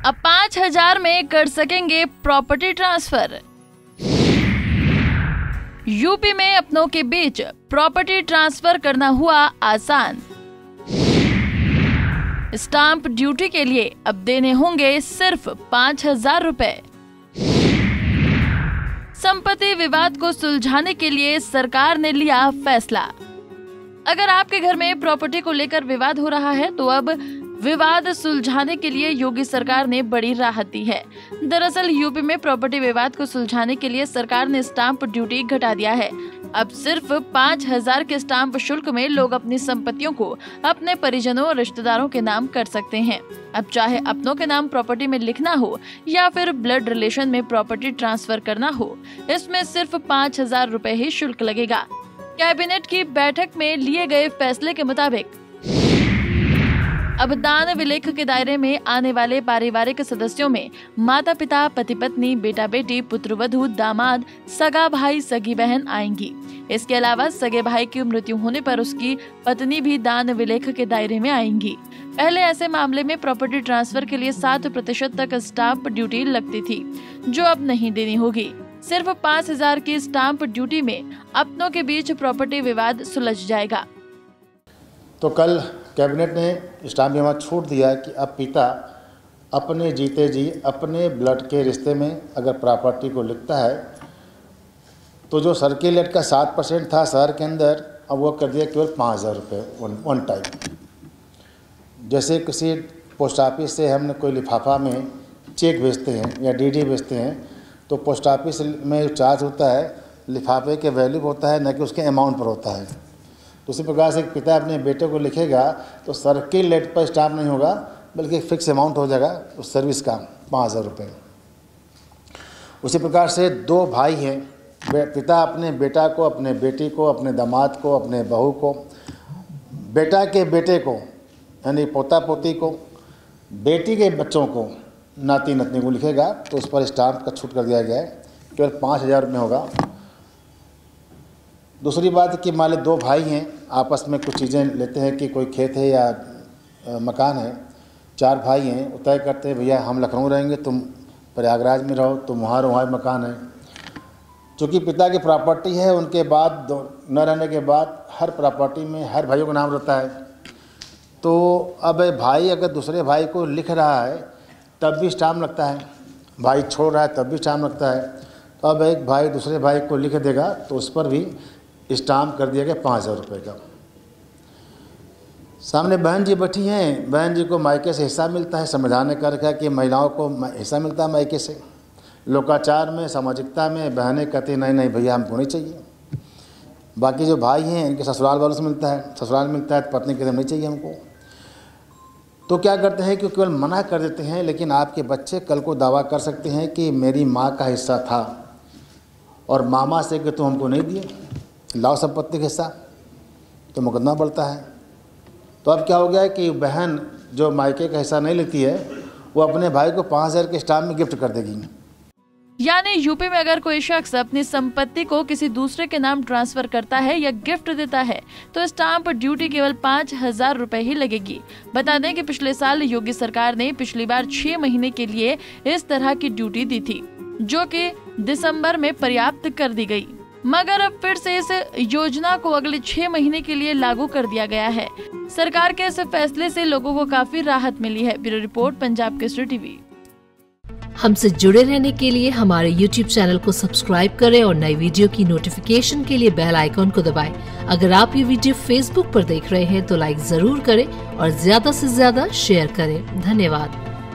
अब 5,000 में कर सकेंगे प्रॉपर्टी ट्रांसफर। यूपी में अपनों के बीच प्रॉपर्टी ट्रांसफर करना हुआ आसान। स्टाम्प ड्यूटी के लिए अब देने होंगे सिर्फ 5,000 रुपए। संपत्ति विवाद को सुलझाने के लिए सरकार ने लिया फैसला। अगर आपके घर में प्रॉपर्टी को लेकर विवाद हो रहा है तो अब विवाद सुलझाने के लिए योगी सरकार ने बड़ी राहत दी है। दरअसल यूपी में प्रॉपर्टी विवाद को सुलझाने के लिए सरकार ने स्टाम्प ड्यूटी घटा दिया है। अब सिर्फ 5,000 के स्टाम्प शुल्क में लोग अपनी संपत्तियों को अपने परिजनों और रिश्तेदारों के नाम कर सकते हैं। अब चाहे अपनों के नाम प्रॉपर्टी में लिखना हो या फिर ब्लड रिलेशन में प्रॉपर्टी ट्रांसफर करना हो, इसमें सिर्फ 5,000 रुपए ही शुल्क लगेगा। कैबिनेट की बैठक में लिए गए फैसले के मुताबिक अब दान विलेख के दायरे में आने वाले पारिवारिक सदस्यों में माता पिता, पति पत्नी, बेटा बेटी, पुत्र वधू, दामाद, सगा भाई, सगी बहन आएंगी। इसके अलावा सगे भाई की मृत्यु होने पर उसकी पत्नी भी दान विलेख के दायरे में आएंगी। पहले ऐसे मामले में प्रॉपर्टी ट्रांसफर के लिए 7% तक स्टाम्प ड्यूटी लगती थी, जो अब नहीं देनी होगी। सिर्फ 5,000 की स्टाम्प ड्यूटी में अपनों के बीच प्रॉपर्टी विवाद सुलझ जाएगा। तो कल कैबिनेट ने स्टाम्प बीमा छूट दिया कि अब पिता अपने जीते जी अपने ब्लड के रिश्ते में अगर प्रॉपर्टी को लिखता है तो जो सर्किल रेट का 7% था शहर के अंदर, अब वो कर दिया केवल 5,000 रुपये वन टाइम। जैसे किसी पोस्ट ऑफिस से हमने कोई लिफाफा में चेक भेजते हैं या डीडी भेजते हैं तो पोस्ट ऑफिस में जो चार्ज होता है लिफाफे के वैल्यू होता है, न कि उसके अमाउंट पर होता है। तो उसी प्रकार से एक पिता अपने बेटे को लिखेगा तो सर्किल रेट पर स्टाम्प नहीं होगा, बल्कि एक फिक्स अमाउंट हो जाएगा उस सर्विस का 5,000 रुपये। उसी प्रकार से 2 भाई हैं, पिता अपने बेटा को, अपने बेटी को, अपने दामाद को, अपने बहू को, बेटा के बेटे को यानी पोता पोती को, बेटी के बच्चों को, नाती नतनी को लिखेगा तो उस पर स्टाम्प का छूट कर दिया गया है, केवल 5,000 में होगा। दूसरी बात कि मान लो 2 भाई हैं, आपस में कुछ चीज़ें लेते हैं कि कोई खेत है या मकान है, 4 भाई हैं, वो तय करते हैं भैया हम लखनऊ रहेंगे, तुम प्रयागराज में रहो, तुम वहाँ मकान है। चूँकि पिता की प्रॉपर्टी है, उनके बाद न रहने के बाद हर प्रॉपर्टी में हर भाइयों का नाम रहता है। तो अब भाई अगर दूसरे भाई को लिख रहा है तब भी स्टाम्प लगता है, भाई छोड़ रहा है तब भी स्टाम्प लगता है। तो अब एक भाई दूसरे भाई को लिख देगा तो उस पर भी स्टाम्प कर दिया गया 5,000 रुपये का। सामने बहन जी बैठी हैं, बहन जी को मायके से हिस्सा मिलता है। संविधान ने कर रखा है कि महिलाओं को हिस्सा मिलता है मायके से। लोकाचार में, सामाजिकता में बहनें कहती नहीं भैया हमको नहीं चाहिए। बाकी जो भाई हैं इनके ससुराल वालों से मिलता है, ससुराल मिलता है तो पत्नी कहते नहीं चाहिए हमको। तो क्या करते हैं कि केवल मना कर देते हैं, लेकिन आपके बच्चे कल को दावा कर सकते हैं कि मेरी माँ का हिस्सा था और मामा से कि तुम हमको नहीं दिए, लाओ संपत्ति का हिस्सा, तो मुकदमा बढ़ता है। तो अब क्या हो गया है कि बहन जो मायके का हिस्सा नहीं लेती है वो अपने भाई को 5,000 के स्टाम्प में गिफ्ट कर देगी। यानी यूपी में अगर कोई शख्स अपनी संपत्ति को किसी दूसरे के नाम ट्रांसफर करता है या गिफ्ट देता है तो स्टाम्प ड्यूटी केवल 5,000 रुपए ही लगेगी। बता दें कि पिछले साल योगी सरकार ने पिछली बार 6 महीने के लिए इस तरह की ड्यूटी दी थी, जो कि दिसंबर में पर्याप्त कर दी गई, मगर अब फिर से इस योजना को अगले 6 महीने के लिए लागू कर दिया गया है। सरकार के इस फैसले से लोगों को काफी राहत मिली है। Bureau report, Punjab Kesari TV. हमसे जुड़े रहने के लिए हमारे YouTube चैनल को सब्सक्राइब करें और नई वीडियो की नोटिफिकेशन के लिए बेल आइकॉन को दबाएं। अगर आप ये वीडियो Facebook पर देख रहे हैं तो लाइक जरूर करें और ज्यादा से ज्यादा शेयर करें। धन्यवाद।